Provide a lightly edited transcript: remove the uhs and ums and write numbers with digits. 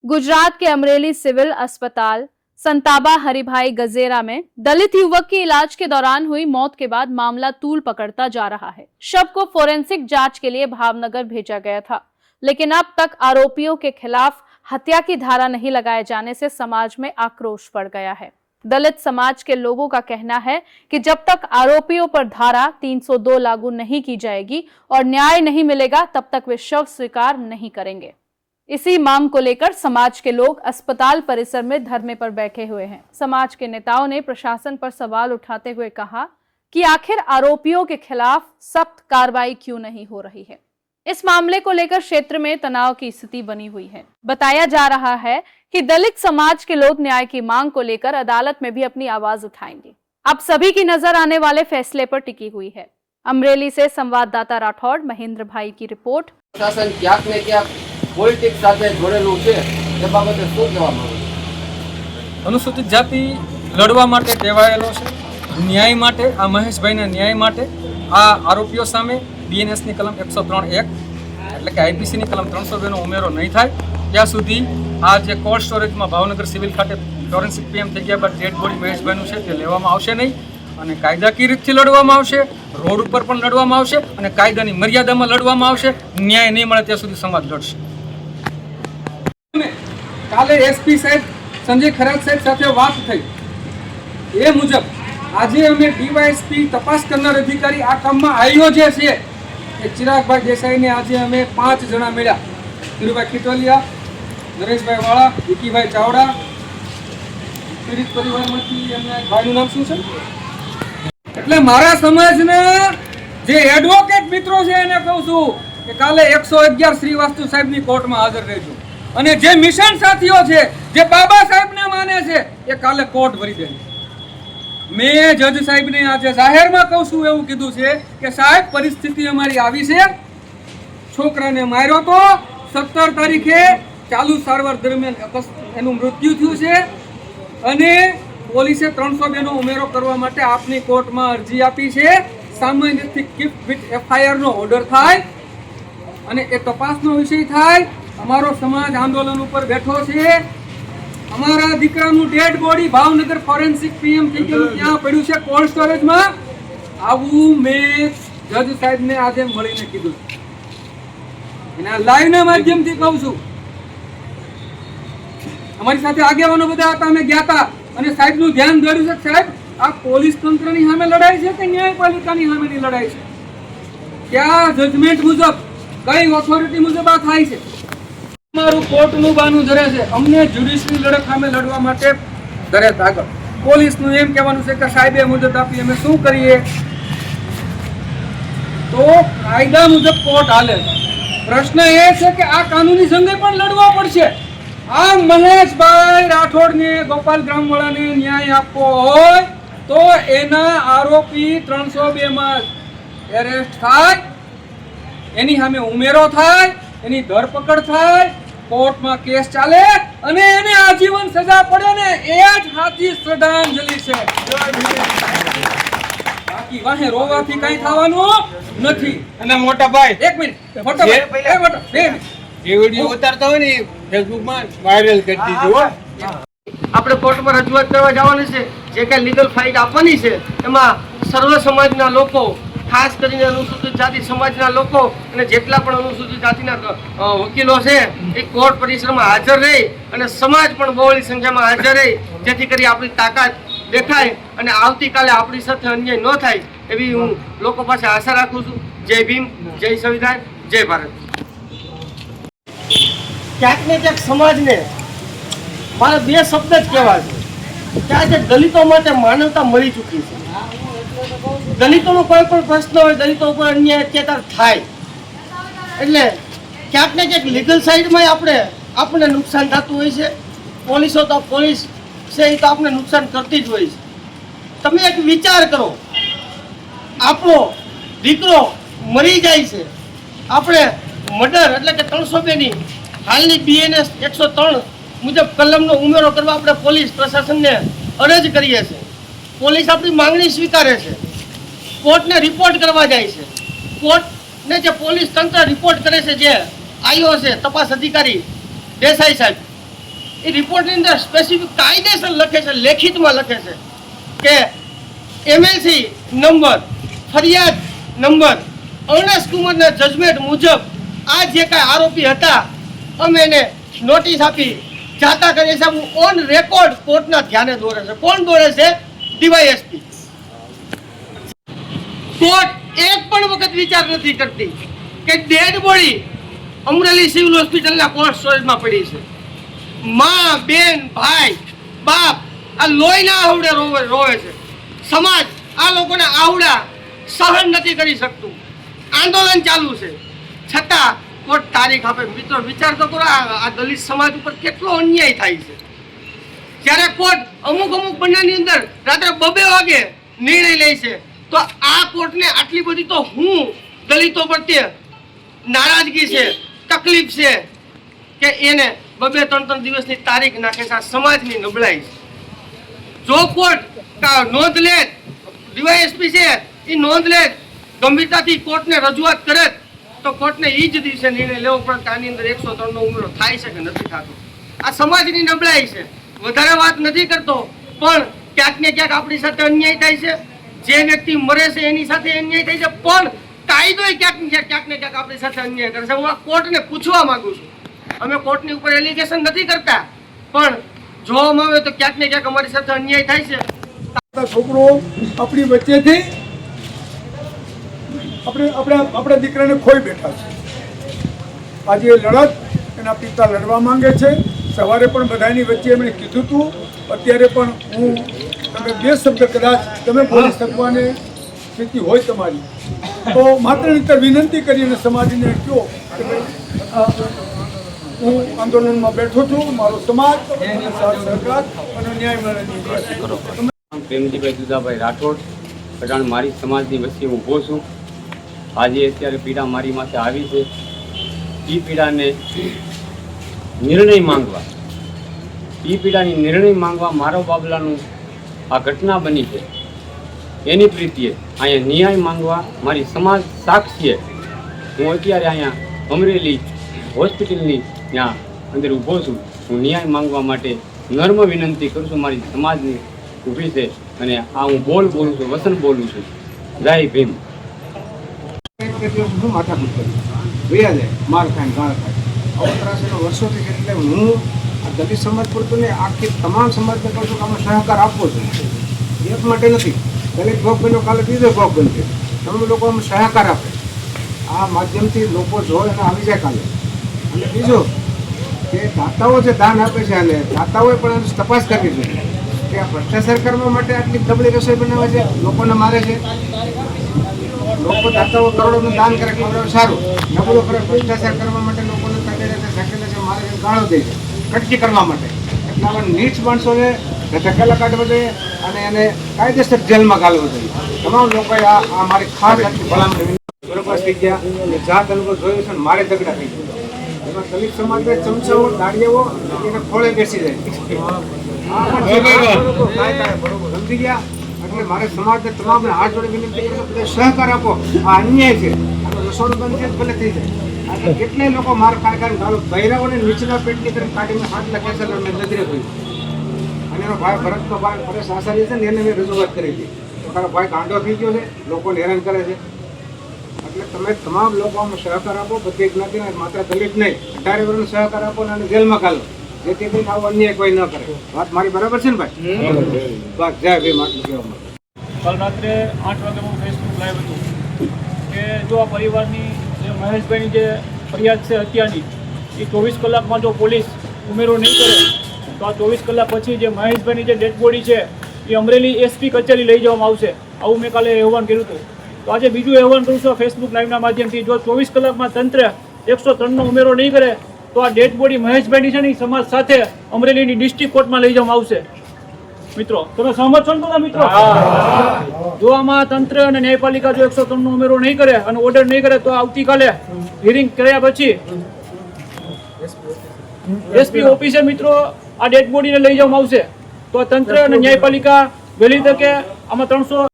गुजरात के अमरेली सिविल अस्पताल संताबा हरिभाई गजेरा में दलित युवक की इलाज के दौरान हुई मौत के बाद मामला तूल पकड़ता जा रहा है। शव को फोरेंसिक जांच के लिए भावनगर भेजा गया था, लेकिन अब तक आरोपियों के खिलाफ हत्या की धारा नहीं लगाए जाने से समाज में आक्रोश बढ़ गया है। दलित समाज के लोगों का कहना है कि जब तक आरोपियों पर धारा 302 लागू नहीं की जाएगी और न्याय नहीं मिलेगा, तब तक वे शव स्वीकार नहीं करेंगे। इसी मांग को लेकर समाज के लोग अस्पताल परिसर में धरने पर बैठे हुए हैं। समाज के नेताओं ने प्रशासन पर सवाल उठाते हुए कहा कि आखिर आरोपियों के खिलाफ सख्त कार्रवाई क्यों नहीं हो रही है। इस मामले को लेकर क्षेत्र में तनाव की स्थिति बनी हुई है। बताया जा रहा है कि दलित समाज के लोग न्याय की मांग को लेकर अदालत में भी अपनी आवाज उठाएंगे। अब सभी की नजर आने वाले फैसले पर टिकी हुई है। अमरेली से संवाददाता राठौड़ महेंद्र भाई की रिपोर्ट। प्रशासन क्या ने क्या પોલિટિક્સ સાથે જોડેલું છે તે બાબતે શું કહેવા માંગો છો? અનુસૂચિત જાતિ લડવા માટે ટેવાયેલો છે, ન્યાય માટે, આ મહેશભાઈના ન્યાય માટે આ આરોપીઓ સામે બીએનએસની કલમ 103(1) એટલે કે આઈપીસીની કલમ 302નો ઉમેરો નહીં થાય ત્યાં સુધી આ જે કોલ્ડ સ્ટોરેજમાં ભાવનગર સિવિલ ખાતે ફોરેન્સિક પીએમ થઈ ગયા બાદ ડેડ બોડી મહેશભાઈનું છે તે લેવામાં આવશે નહીં અને કાયદાકીય રીતથી લડવામાં આવશે, રોડ ઉપર પણ લડવામાં આવશે અને કાયદાની મર્યાદામાં લડવામાં આવશે। ન્યાય નહીં મળે ત્યાં સુધી સમાજ લડશે। કાલે એસપી સાહેબ સંજય ખરાત સાહેબ સાથે વાત થઈ એ મુજબ આજે અમે ડીવાયએસપી તપાસ કરનાર અધિકારી આ કામમાં આવ્યો જે છે એ ચિરાગભાઈ દેસાઈને આજે અમે 5 જણા મળ્યા। ધીરુભાઈ ખીટોલિયા, નરેશભાઈ વાળા, વિકીભાઈ ચાવડા, પીડિત પરિવારમાંથી એમના ભાઈનું નામ શું છે? એટલે મારા સમાજના જે એડવોકેટ મિત્રો છે એને કહું છું કે કાલે 111 શ્રીવાસ્તુ સાહેબની કોર્ટમાં હાજર રહેજો અને જે મિશન સાથીઓ છે જે બાબા સાહેબને માને છે એ કાલે કોર્ટ ભરી દે। મેં જજ સાહેબને આજે જાહેરમાં કહું છું એવું કીધું છે કે સાહેબ પરિસ્થિતિ અમારી આવી છે, છોકરાને માર્યો તો 17 તારીખે ચાલુ સારવાર દરમિયાન એનું મૃત્યુ થયું છે અને પોલીસે 302 નો ઉમેરો કરવા માટે આપની કોર્ટમાં અરજી આપી છે। સામાન્યથી કીપ વિથ એફઆઈઆર નો ઓર્ડર થાય અને એ તપાસનો વિષય થાય। અમારો સમાજ આંદોલન ઉપર બેઠો છે। અમારા દીકરાનું dead body Bhavnagar forensic PM થઈ ગયું ત્યાં પડ્યું છે કોલ્ડ સ્ટોરેજમાં। આવું મેં જજ સાહેબને આજે મળીને કીધું એના લાઈવના માધ્યમથી કહું છું। અમારી સાથે આગેવાનો બધા હતા, અમે ગયા હતા અને સાહેબનું ધ્યાન દોર્યું છે સાહેબ આ પોલીસ તંત્રની સામે લડાઈ છે કે ન્યાયપાલિકાની સામેની લડાઈ છે? ક્યાં જજમેન્ટ મુજબ કઈ ઓથોરિટી મુજબ આ થાય છે? મારું કોર્ટનું બાનું ધરે છે, અમને જ્યુડિશિયલ લડત સામે લડવા માટે ધરે આગળ। પોલીસનું એમ કહેવાનું છે કે સાહેબે મુજબ આપી અમે શું કરીએ? તો કાયદા મુજબ કોર્ટ હાલે। પ્રશ્ન એ છે કે આ કાનૂની જંગે પણ લડવા પડશે। આ મહેશભાઈ રાઠોડને ગોપાલ ગ્રામવાળાને ન્યાય આપવો હોય તો એના આરોપી 302 માં એરેસ્ટ થાય, એની સામે ઉમેરો થાય, એની ધરપકડ થાય, કોર્ટમાં કેસ ચાલે અને એને આજીવન સજા પડે ને એ જ સાચી શ્રદ્ધાંજલિ છે। બાકી વાહે રોવાથી કઈ થવાનું નથી। અને મોટા ભાઈ એક મિનિટ મોટા ભાઈ બે મિનિટ જે વિડિયો ઉતારતા હોય ને ફેસબુકમાં વાયરલ કરી દીધો હો। આપણે કોર્ટમાં રજૂઆત કરવા જવાની છે, જે કાંઈ લીગલ ફાઇટ આપવાની છે એમાં સર્વ સમાજના લોકો, ખાસ કરીને અનુસૂચિત જાતિ સમાજના લોકો અને જેટલા પણ અનુસૂચિત જાતિના વકીલો છે એ કોર્ટ પરિસરમાં હાજર રહી અને સમાજ પણ બહોળી સંખ્યામાં હાજર રહી જેથી કરી આપણી તાકાત દેખાય અને આવતીકાલે આપણી સાથે અન્યાય ન થાય એવી હું લોકો પાસે આશા રાખું છું। જય ભીમ, જય સંવિધાન, જય ભારત। ક્યાંક ને ક્યાંક સમાજને મારે 2 શબ્દ જ કહેવા છે કે આજે દલિતો માટે માનવતા મળી ચૂકી છે। દલિતોનો કોઈ પણ પ્રશ્ન હોય, દલિતો ઉપર અન્યાય અત્યાચાર થાય એટલે ક્યાંક ને ક્યાંક લીગલ સાઈડમાં આપણને નુકસાન થતું હોય છે। પોલીસો તો પોલીસ છે એ તો આપણે નુકસાન કરતી જ હોય છે। તમે એક વિચાર કરો, આપણો દીકરો મરી જાય છે, આપણે મર્ડર એટલે કે 302ની હાલની બીએનએસ 103 મુજબ કલમનો ઉમેરો કરવા આપણે પોલીસ પ્રશાસનને અરજ કરીએ છીએ। પોલીસ આપણી માંગણી સ્વીકારે છે, કોર્ટને રિપોર્ટ કરવા જાય છે। કોર્ટને જે પોલીસ તંત્ર રિપોર્ટ કરે છે, જે આઈઓ છે તપાસ અધિકારી દેસાઈ સાહેબ, એ રિપોર્ટની અંદર સ્પેસિફિક કાયદેસર લખે છે, લેખિતમાં લખે છે કે MLC નંબર, ફરિયાદ નંબર, અર્ણેસ્ટ કુમારના જજમેન્ટ મુજબ આ જે કાંઈ આરોપી હતા અમે એને નોટિસ આપી જાતા કરીએ છીએ. ઓન રેકોર્ડ કોર્ટના ધ્યાને દોરે છે. કોણ દોરે છે? ડીવાયએસપી. કોર્ટ એક પણ વખત વિચાર નથી કરતી કે ડેડ બોડી અમરેલી સિવિલ હોસ્પિટલના કોલ્ડ સ્ટોરેજમાં પડી છે. માં, બેન, ભાઈ, બાપ આ લોહીના આવડે રોવે છે. સમાજ આ લોકોના આવડા સહન નથી કરી શકતું. આંદોલન ચાલુ છે છતાં કોર્ટ તારીખ આપે. મિત્રો વિચાર તો કરો આ દલિત સમાજ ઉપર કેટલો અન્યાય થાય છે. જ્યારે કોર્ટ અમુક બનાવની અંદર રાત્રે 2 વાગે નિર્ણય લે છે તો આ કોર્ટને આટલી બધી તો હું દલિતો પ્રત્યે નારાજગી છે, તકલીફ છે કે એને 2-3 દિવસની તારીખ નાખે છે. આ સમાજની નબળાઈ છે. જો કોર્ટ નોંધ લે, ડીવાયએસપી છે એ નોંધ લે, ગંભીરતાથી કોર્ટને રજૂઆત કરે તો કોર્ટને એ જ દિવસે નિર્ણય લેવો પડે કે આની અંદર 103નો ઉમેરો થાય છે કે નથી થતો. આ સમાજની નબળાઈ છે. વધારે વાત નથી કરતો પણ ક્યાંક ને ક્યાંક આપણી સાથે અન્યાય થાય છે. જે વ્યક્તિ મરે છે એની સાથે અન્યાય થાય છે પણ કાયદો ક્યાંક ને ક્યાંક આપણી સાથે અન્યાય કરે છે. હું આ કોર્ટને પૂછવા માંગુ છું. અમે કોર્ટની ઉપર એલિગેશન નથી કરતા પણ જોવામાં આવે તો ક્યાંક ને ક્યાંક અમારી સાથે અન્યાય થાય છે. છોકરો આપણી વચ્ચેથી આપણા દીકરાને ખોઈ બેઠા છે. આજે લડત એના પિતા લડવા માંગે છે. સવારે પણ બધાની વચ્ચે એમણે કીધું હતું. અત્યારે પણ હું તમે 2 શબ્દ કદાચ તમે બોલી શકવાની સ્થિતિ હોય તમારી તો માત્ર નહીતર વિનંતી કરીને સમાજને કહો કે ભાઈ હું આંદોલનમાં બેઠો છું. મારો સમાજ સરકાર અને ન્યાય મળે. પ્રેમજીભાઈ દુદાભાઈ રાઠોડ, કટાણ મારી સમાજની વચ્ચે ઊભો છું. આજે અત્યારે પીડા મારી માથે આવી છે. એ પીડાને નિર્ણય માંગવા મારો બાબલાનું આ ઘટના બની છે એની પ્રીતિએ અહીંયા ન્યાય માંગવા મારી સમાજ સાક્ષીએ હું અત્યારે અહીંયા અમરેલી હોસ્પિટલની ત્યાં અંદર ઊભો છું. હું ન્યાય માંગવા માટે નર્મ વિનંતી કરું છું. મારી સમાજની ઊભી છે અને આ હું બોલું છું, વસન બોલું છું. જય ભીમ. માર ખાય ગાળ ખાય અવતરાશીનો વર્ષોથી એટલે હું આ દલિત સમાજ પૂરતું ને આખી તમામ સમાજને કહું છું કે આમાં સહકાર આપવો જોઈએ. એક માટે નથી. દલિત ભોગ બન્યો, કાલે બીજો ભોગ બનશે. તમે લોકો આમાં સહકાર આપે. આ માધ્યમથી લોકો જોઈ અને આવી જાય કાલે. અને બીજું કે દાતાઓ જે દાન આપે છે અને દાતાઓએ પણ એની તપાસ કરવી જોઈએ કે આ ભ્રષ્ટાચાર કરવા માટે આટલી નબળી રસોઈ બનાવે છે, લોકોને મારે છે. લોકો દાતાઓ કરોડોનું દાન કરે ખબર સારું, નબળો કરે ભ્રષ્ટાચાર કરવા માટે લોકોને ધકેલે છે, મારે ગાળો દે છે કટકી કરવા માટે. એટલે આવા નીચ માણસોને ધકેલા કાઢવા જોઈએ અને એને કાયદેસર જેલમાં ઘાલવો જોઈએ. તમામ લોકોએ આ મારી ખાસ આટલી ભલામણ બરોબર થઈ ગયા અને જાત અનુભવ જોયું છે અને મારે ઝઘડા થઈ ગયા. એમાં દલિત સમાજના ચમચાઓ દાડિયાઓ એને ખોળે બેસી જાય. સમજી ગયા? એટલે મારે સમાજને તમામને હાથ જોડે વિનંતી કરું બધા સહકાર આપો. આ અન્યાય છે. રસોડું બંધ છે ભલે થઈ જાય. એટલે કેટલાય લોકો માર ખાઈ ગાળો બૈરાઓને નીચેના પેટની કરીને કાઢીને હાથના કેસર મેં નજરે જોઈ. અને એનો ભાઈ ભરતનો ભાઈ પરેશ આસારી છે ને એને મેં રજૂઆત કરી હતી. તારો ભાઈ ગાંડો થઈ ગયો છે, લોકોને હેરાન કરે છે. એટલે તમે તમામ લોકો આમાં સહકાર આપો. બધી જ્ઞાતિને માત્ર દલિત નહીં 18 વર્ષનો સહકાર આપો અને જેલમાં ઘાલો, જેથી કરીને આવો અન્યાય કોઈ ન કરે. વાત મારી બરાબર છે ને ભાઈ? બસ જય ભીમ. આટલું કહેવા માંગુ. કાલ રાત્રે 8 વાગે હું ફેસબુક લાઈવ હતું કે જો આ પરિવારની જે મહેશભાઈની જે ફરિયાદ છે હત્યાની એ 24 કલાકમાં જો પોલીસ ઉમેરો નહીં કરે તો આ 24 કલાક પછી જે મહેશભાઈની જે ડેડ બોડી છે એ અમરેલી SP કચેરી લઈ જવામાં આવશે. આવું મેં કાલે અહેવાન કર્યું હતું. તો આજે બીજું અહેવાન કરું છું ફેસબુક લાઈવના માધ્યમથી. જો 24 કલાકમાં તંત્ર 103નો ઉમેરો નહીં કરે તો આ ડેડ બોડી મહેશભાઈની છે ને સમાજ સાથે અમરેલીની ડિસ્ટ્રિક્ટ કોર્ટમાં લઈ જવામાં આવશે. મિત્રો તમે સહમત છો ને મિત્રો? જો આમાં તંત્ર અને ન્યાયપાલિકા જો 103નો ઉમેરો નહીં કરે અને ઓર્ડર નહીં કરે તો આવતીકાલે હિયરિંગ કર્યા પછી SP ઓફિસે મિત્રો આ ડેડ બોડીને લઈ જવામાં આવશે. તો તંત્ર અને ન્યાયપાલિકા વહેલી તકે આમાં 300